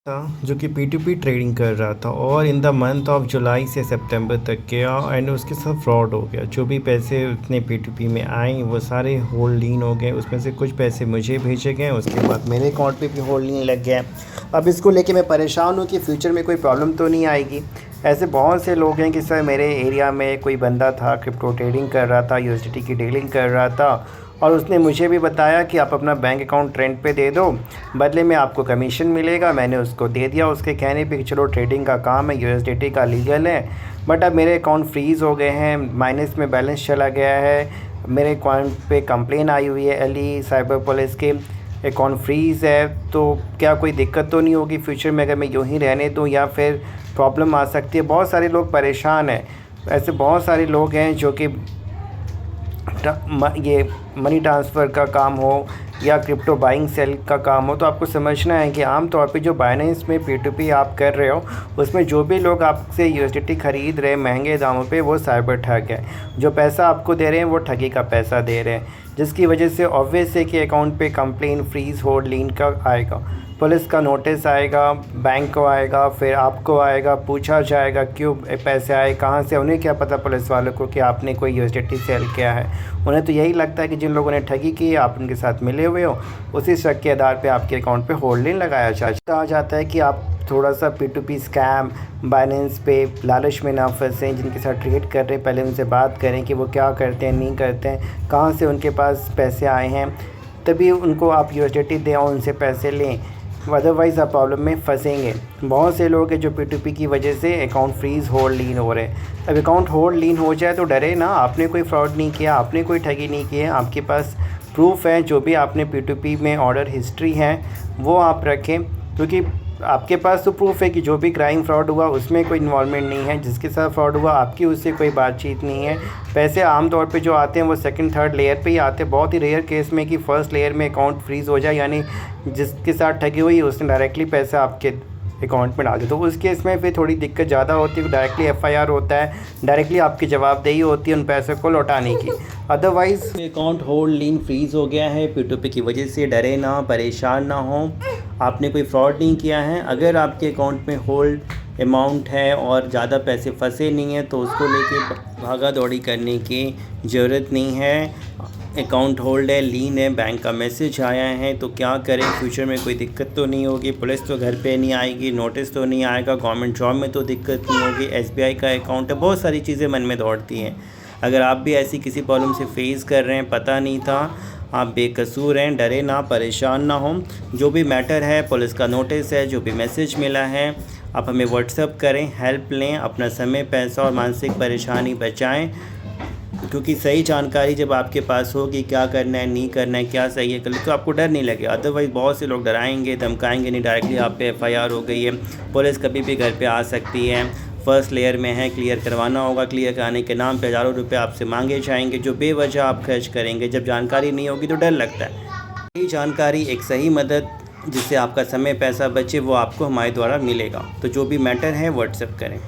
था जो कि P2P ट्रेडिंग कर रहा था और in the month of July से सितंबर तक गया एंड उसके साथ फ्रॉड हो गया। जो भी पैसे उतने P2P में आए वो सारे होल्डिंग हो गए। उसमें से कुछ पैसे मुझे भेजे गए, उसके बाद मेरे अकाउंट पे भी होल्डिंग लग गया। अब इसको लेके मैं परेशान हूँ कि फ्यूचर में कोई प्रॉब्लम तो नहीं आएगी। ऐसे बहुत से लोग हैं कि सर मेरे एरिया में कोई बंदा था, क्रिप्टो ट्रेडिंग कर रहा था, USDT की डीलिंग कर रहा था और उसने मुझे भी बताया कि आप अपना बैंक अकाउंट रेंट पे दे दो, बदले में आपको कमीशन मिलेगा। मैंने उसको दे दिया उसके कहने पे कि चलो ट्रेडिंग का काम है, USDT का लीगल है। बट अब मेरे अकाउंट फ्रीज़ हो गए हैं, माइनस में बैलेंस चला गया है। मेरे अकाउंट पे कंप्लेन आई हुई है LE साइबर पुलिस के, अकाउंट फ्रीज़ है। तो क्या कोई दिक्कत तो नहीं होगी फ्यूचर में अगर मैं यूँ ही रहने दूँ, या फिर प्रॉब्लम आ सकती है? बहुत सारे लोग परेशान हैं। ऐसे बहुत सारे लोग हैं जो कि ये मनी ट्रांसफ़र का काम हो या क्रिप्टो बाइंग सेल का काम हो, तो आपको समझना है कि आम तौर पे जो बाइनेंस में P2P आप कर रहे हो उसमें जो भी लोग आपसे USDT ख़रीद रहे हैं महंगे दामों पे, वो साइबर ठग है। जो पैसा आपको दे रहे हैं वो ठगी का पैसा दे रहे हैं, जिसकी वजह से ऑब्वियस है कि अकाउंट पे कंप्लेन, फ्रीज़, होल्ड, लीन का आएगा, पुलिस का नोटिस आएगा, बैंक को आएगा, फिर आपको आएगा, पूछा जाएगा क्यों पैसे आए, कहाँ से। उन्हें क्या पता पुलिस वालों को कि आपने कोई USDT सेल किया है। उन्हें तो यही लगता है कि जिन लोगों ने ठगी की आप उनके साथ मिले हुए हो, उसी शक के आधार पे आपके अकाउंट पे होल्डिंग लगाया कहा जाता है कि आप थोड़ा सा P2P स्कैम, बाइनेंस पे लालच में ना फंसें। जिनके साथ ट्रेड कर रहे हैं पहले उनसे बात करें कि वो क्या करते हैं, नहीं करते हैं, कहाँ से उनके पास पैसे आए हैं, तभी उनको आप USDT दें और उनसे पैसे लें, अदरवाइज़ आप प्रॉब्लम में फंसेंगे। बहुत से लोग हैं जो P2P की वजह से अकाउंट फ्रीज़, होल्ड, लीन हो रहे हैं। अब अकाउंट होल्ड, लीन हो जाए तो डरे ना, आपने कोई फ्रॉड नहीं किया, आपने कोई ठगी नहीं की है, आपके पास प्रूफ है। जो भी आपने P2P में ऑर्डर हिस्ट्री है वो आप रखें, क्योंकि आपके पास तो प्रूफ है कि जो भी क्राइम फ्रॉड हुआ उसमें कोई इन्वॉल्वमेंट नहीं है। जिसके साथ फ्रॉड हुआ आपकी उससे कोई बातचीत नहीं है। पैसे आमतौर पे जो आते हैं वो सेकंड, थर्ड लेयर पे ही आते हैं। बहुत ही रेयर केस में कि फ़र्स्ट लेयर में अकाउंट फ्रीज़ हो जाए, यानी जिसके साथ ठगी हुई उसने डायरेक्टली पैसा आपके अकाउंट में डाल दिया, तो उस केस में फिर थोड़ी दिक्कत ज़्यादा होती है। डायरेक्टली FIR होता है, डायरेक्टली आपकी जवाबदेही होती है उन पैसों को लौटाने की। अदरवाइज़ अकाउंट होल्ड, लीन, फ्रीज़ हो गया है P2P की वजह से, डरे ना, परेशान ना हो। आपने कोई फ्रॉड नहीं किया है। अगर आपके अकाउंट में होल्ड अमाउंट है और ज़्यादा पैसे फंसे नहीं हैं तो उसको लेके भागा दौड़ी करने की ज़रूरत नहीं है। अकाउंट होल्ड है, लीन है, बैंक का मैसेज आया है, तो क्या करें? फ्यूचर में कोई दिक्कत तो नहीं होगी, पुलिस तो घर पे नहीं आएगी, नोटिस तो नहीं आएगा, गवर्नमेंट जॉब में तो दिक्कत नहीं होगी, SBI का अकाउंट है, बहुत सारी चीज़ें मन में दौड़ती हैं। अगर आप भी ऐसी किसी प्रॉब्लम से फेस कर रहे हैं, पता नहीं था, आप बेकसूर हैं, डरे ना, परेशान ना हो। जो भी मैटर है, पुलिस का नोटिस है, जो भी मैसेज मिला है, आप हमें व्हाट्सअप करें, हेल्प लें, अपना समय, पैसा और मानसिक परेशानी बचाएं। क्योंकि सही जानकारी जब आपके पास होगी, क्या करना है, नहीं करना है, क्या सही है गलत, तो आपको डर नहीं लगेगा। अदरवाइज़ बहुत से लोग डराएंगे, धमकाएंगे, नहीं डायरेक्टली आप पे FIR हो गई है, पुलिस कभी भी घर पे आ सकती है। फर्स्ट लेयर में है, क्लियर करवाना होगा, क्लियर कराने के नाम पे हज़ारों रुपये आपसे मांगे जाएंगे, जो बेवजह आप खर्च करेंगे। जब जानकारी नहीं होगी तो डर लगता है। सही जानकारी, एक सही मदद जिससे आपका समय, पैसा बचे, वो आपको हमारे द्वारा मिलेगा। तो जो भी मैटर है व्हाट्सएप करें।